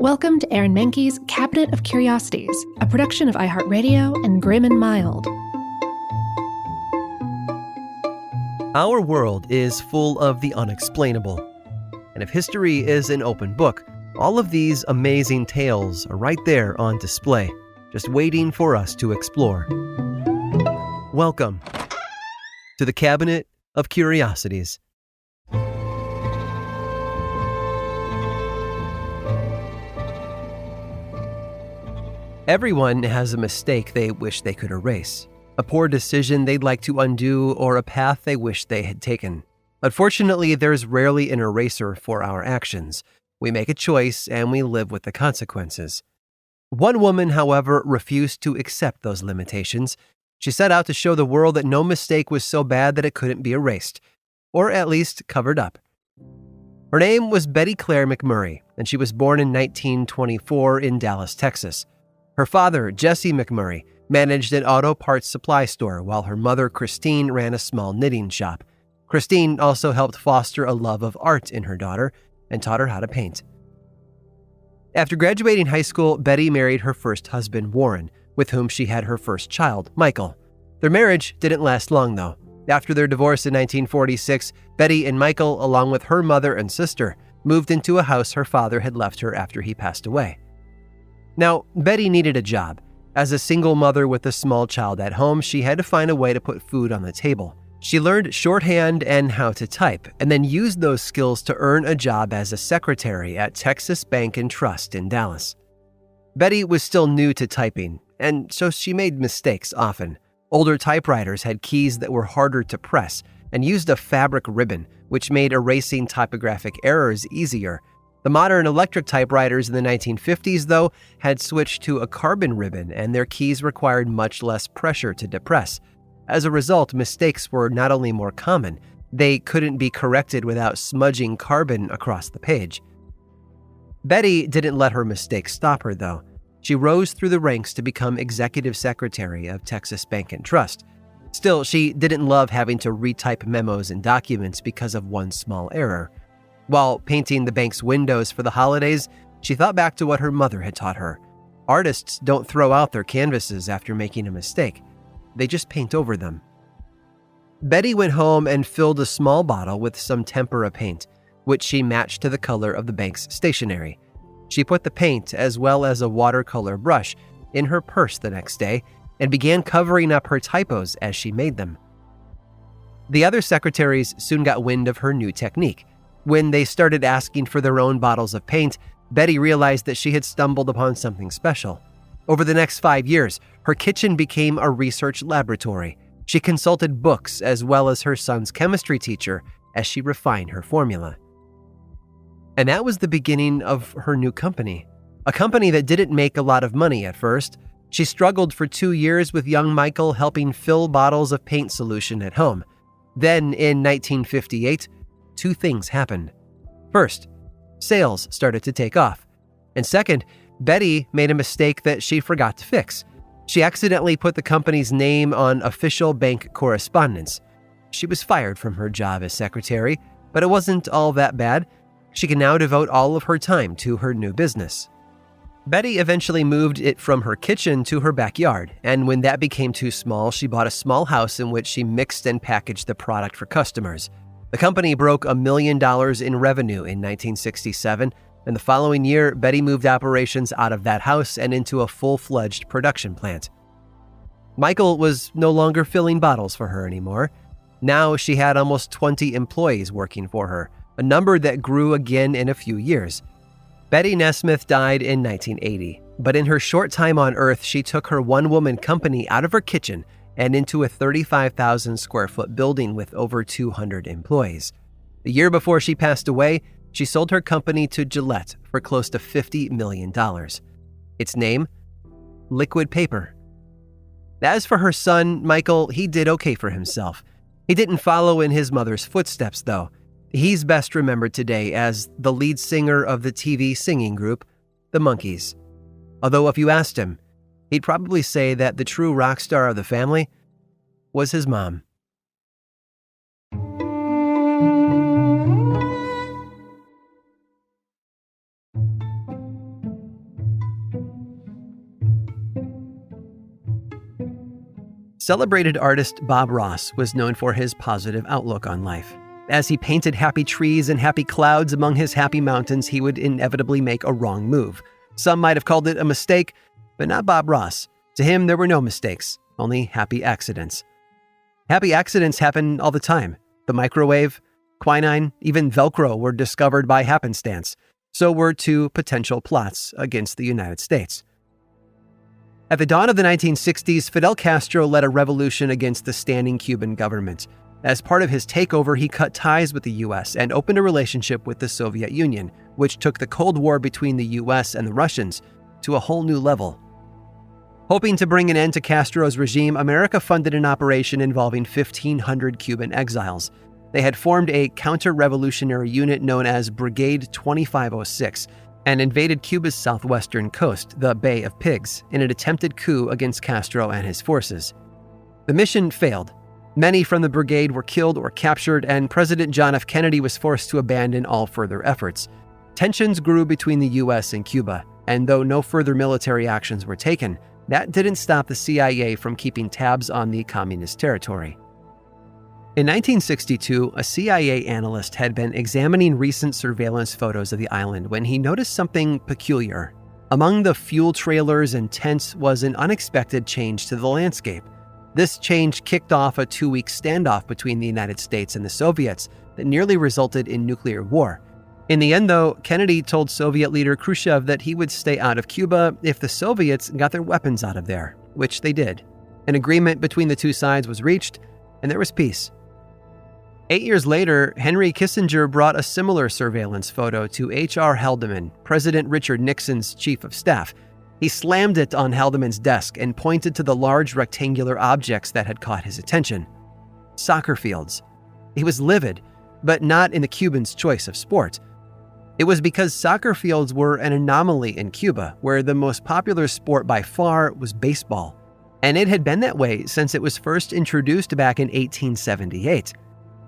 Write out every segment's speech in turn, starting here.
Welcome to Aaron Mahnke's Cabinet of Curiosities, a production of iHeartRadio and Grim and Mild. Our world is full of the unexplainable. And if history is an open book, all of these amazing tales are right there on display, just waiting for us to explore. Welcome to the Cabinet of Curiosities. Everyone has a mistake they wish they could erase, a poor decision they'd like to undo, or a path they wish they had taken. Unfortunately, there's rarely an eraser for our actions. We make a choice and we live with the consequences. One woman, however, refused to accept those limitations. She set out to show the world that no mistake was so bad that it couldn't be erased, or at least covered up. Her name was Betty Claire McMurray, and she was born in 1924 in Dallas, Texas. Her father, Jesse McMurray, managed an auto parts supply store, while her mother, Christine, ran a small knitting shop. Christine also helped foster a love of art in her daughter and taught her how to paint. After graduating high school, Betty married her first husband, Warren, with whom she had her first child, Michael. Their marriage didn't last long, though. After their divorce in 1946, Betty and Michael, along with her mother and sister, moved into a house her father had left her after he passed away. Now, Betty needed a job. As a single mother with a small child at home, she had to find a way to put food on the table. She learned shorthand and how to type, and then used those skills to earn a job as a secretary at Texas Bank and Trust in Dallas. Betty was still new to typing, and so she made mistakes often. Older typewriters had keys that were harder to press and used a fabric ribbon, which made erasing typographic errors easier. The modern electric typewriters in the 1950s, though, had switched to a carbon ribbon, and their keys required much less pressure to depress. As a result, mistakes were not only more common, they couldn't be corrected without smudging carbon across the page. Betty didn't let her mistakes stop her, though. She rose through the ranks to become executive secretary of Texas Bank and Trust. Still, she didn't love having to retype memos and documents because of one small error. While painting the bank's windows for the holidays, she thought back to what her mother had taught her. Artists don't throw out their canvases after making a mistake. They just paint over them. Betty went home and filled a small bottle with some tempera paint, which she matched to the color of the bank's stationery. She put the paint, as well as a watercolor brush, in her purse the next day and began covering up her typos as she made them. The other secretaries soon got wind of her new technique. When they started asking for their own bottles of paint, Betty realized that she had stumbled upon something special. Over the next 5 years, her kitchen became a research laboratory. She consulted books as well as her son's chemistry teacher as she refined her formula. And that was the beginning of her new company, a company that didn't make a lot of money at first. She struggled for 2 years with young Michael helping fill bottles of paint solution at home. Then, in 1958, 2 things happened. First, sales started to take off. And second, Betty made a mistake that she forgot to fix. She accidentally put the company's name on official bank correspondence. She was fired from her job as secretary, but it wasn't all that bad. She can now devote all of her time to her new business. Betty eventually moved it from her kitchen to her backyard, and when that became too small, she bought a small house in which she mixed and packaged the product for customers. The company broke $1 million in revenue in 1967, and the following year, Betty moved operations out of that house and into a full-fledged production plant. Michael was no longer filling bottles for her anymore. Now she had almost 20 employees working for her, a number that grew again in a few years. Betty Nesmith died in 1980, but in her short time on Earth, she took her one-woman company out of her kitchen and into a 35,000 square foot building with over 200 employees. The year before she passed away, she sold her company to Gillette for close to $50 million. Its name? Liquid Paper. As for her son, Michael, he did okay for himself. He didn't follow in his mother's footsteps, though. He's best remembered today as the lead singer of the TV singing group, the MAHNKE'S. Although if you asked him, he'd probably say that the true rock star of the family was his mom. Celebrated artist Bob Ross was known for his positive outlook on life. As he painted happy trees and happy clouds among his happy mountains, he would inevitably make a wrong move. Some might have called it a mistake, but not Bob Ross. To him, there were no mistakes, only happy accidents. Happy accidents happen all the time. The microwave, quinine, even Velcro were discovered by happenstance. So were two potential plots against the United States. At the dawn of the 1960s, Fidel Castro led a revolution against the standing Cuban government. As part of his takeover, he cut ties with the U.S. and opened a relationship with the Soviet Union, which took the Cold War between the U.S. and the Russians to a whole new level. Hoping to bring an end to Castro's regime, America funded an operation involving 1,500 Cuban exiles. They had formed a counter-revolutionary unit known as Brigade 2506 and invaded Cuba's southwestern coast, the Bay of Pigs, in an attempted coup against Castro and his forces. The mission failed. Many from the brigade were killed or captured, and President John F. Kennedy was forced to abandon all further efforts. Tensions grew between the U.S. and Cuba, and though no further military actions were taken, that didn't stop the CIA from keeping tabs on the communist territory. In 1962, a CIA analyst had been examining recent surveillance photos of the island when he noticed something peculiar. Among the fuel trailers and tents was an unexpected change to the landscape. This change kicked off a 2-week standoff between the United States and the Soviets that nearly resulted in nuclear war. In the end, though, Kennedy told Soviet leader Khrushchev that he would stay out of Cuba if the Soviets got their weapons out of there, which they did. An agreement between the two sides was reached, and there was peace. 8 years later, Henry Kissinger brought a similar surveillance photo to H.R. Haldeman, President Richard Nixon's chief of staff. He slammed it on Haldeman's desk and pointed to the large rectangular objects that had caught his attention. Soccer fields. He was livid, but not in the Cubans' choice of sport. It was because soccer fields were an anomaly in Cuba, where the most popular sport by far was baseball. And it had been that way since it was first introduced back in 1878.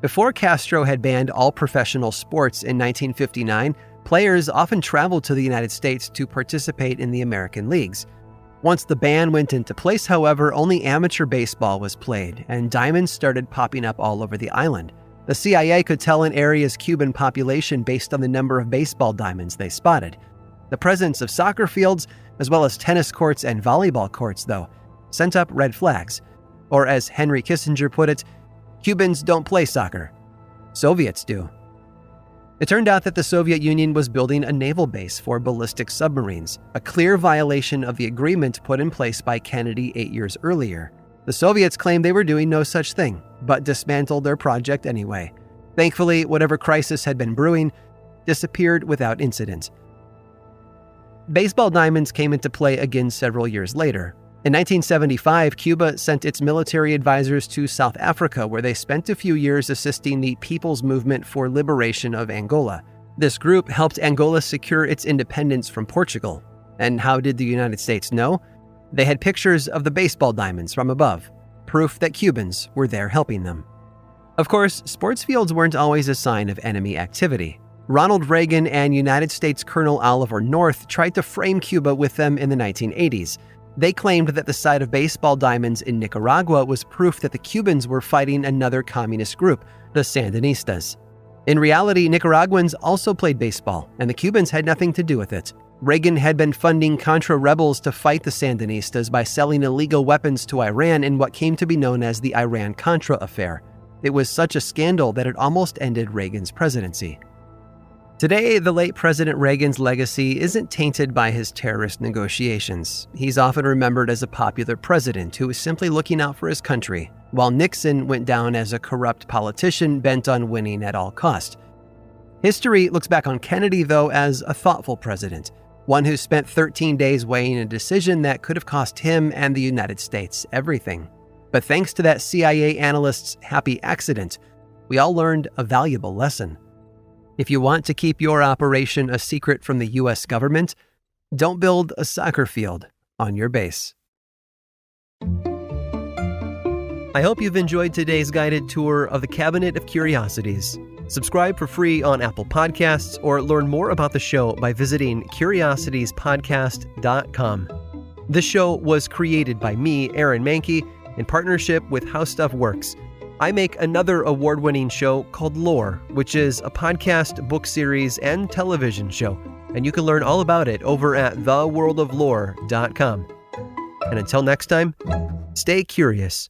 Before Castro had banned all professional sports in 1959, players often traveled to the United States to participate in the American leagues. Once the ban went into place, however, only amateur baseball was played, and diamonds started popping up all over the island. The CIA could tell an area's Cuban population based on the number of baseball diamonds they spotted. The presence of soccer fields, as well as tennis courts and volleyball courts, though, sent up red flags. Or as Henry Kissinger put it, Cubans don't play soccer. Soviets do. It turned out that the Soviet Union was building a naval base for ballistic submarines, a clear violation of the agreement put in place by Kennedy 8 years earlier. The Soviets claimed they were doing no such thing, but dismantled their project anyway. Thankfully, whatever crisis had been brewing disappeared without incident. Baseball diamonds came into play again several years later. In 1975, Cuba sent its military advisors to South Africa, where they spent a few years assisting the People's Movement for Liberation of Angola. This group helped Angola secure its independence from Portugal. And how did the United States know? They had pictures of the baseball diamonds from above, proof that Cubans were there helping them. Of course, sports fields weren't always a sign of enemy activity. Ronald Reagan and United States Colonel Oliver North tried to frame Cuba with them in the 1980s. They claimed that the sight of baseball diamonds in Nicaragua was proof that the Cubans were fighting another communist group, the Sandinistas. In reality, Nicaraguans also played baseball, and the Cubans had nothing to do with it. Reagan had been funding Contra rebels to fight the Sandinistas by selling illegal weapons to Iran in what came to be known as the Iran-Contra affair. It was such a scandal that it almost ended Reagan's presidency. Today, the late President Reagan's legacy isn't tainted by his terrorist negotiations. He's often remembered as a popular president who was simply looking out for his country, while Nixon went down as a corrupt politician bent on winning at all cost. History looks back on Kennedy, though, as a thoughtful president, one who spent 13 days weighing a decision that could have cost him and the United States everything. But thanks to that CIA analyst's happy accident, we all learned a valuable lesson. If you want to keep your operation a secret from the U.S. government, don't build a soccer field on your base. I hope you've enjoyed today's guided tour of the Cabinet of Curiosities. Subscribe for free on Apple Podcasts or learn more about the show by visiting curiositiespodcast.com. This show was created by me, Aaron Mahnke, in partnership with How Stuff Works. I make another award-winning show called Lore, which is a podcast, book series, and television show. And you can learn all about it over at theworldoflore.com. And until next time, stay curious.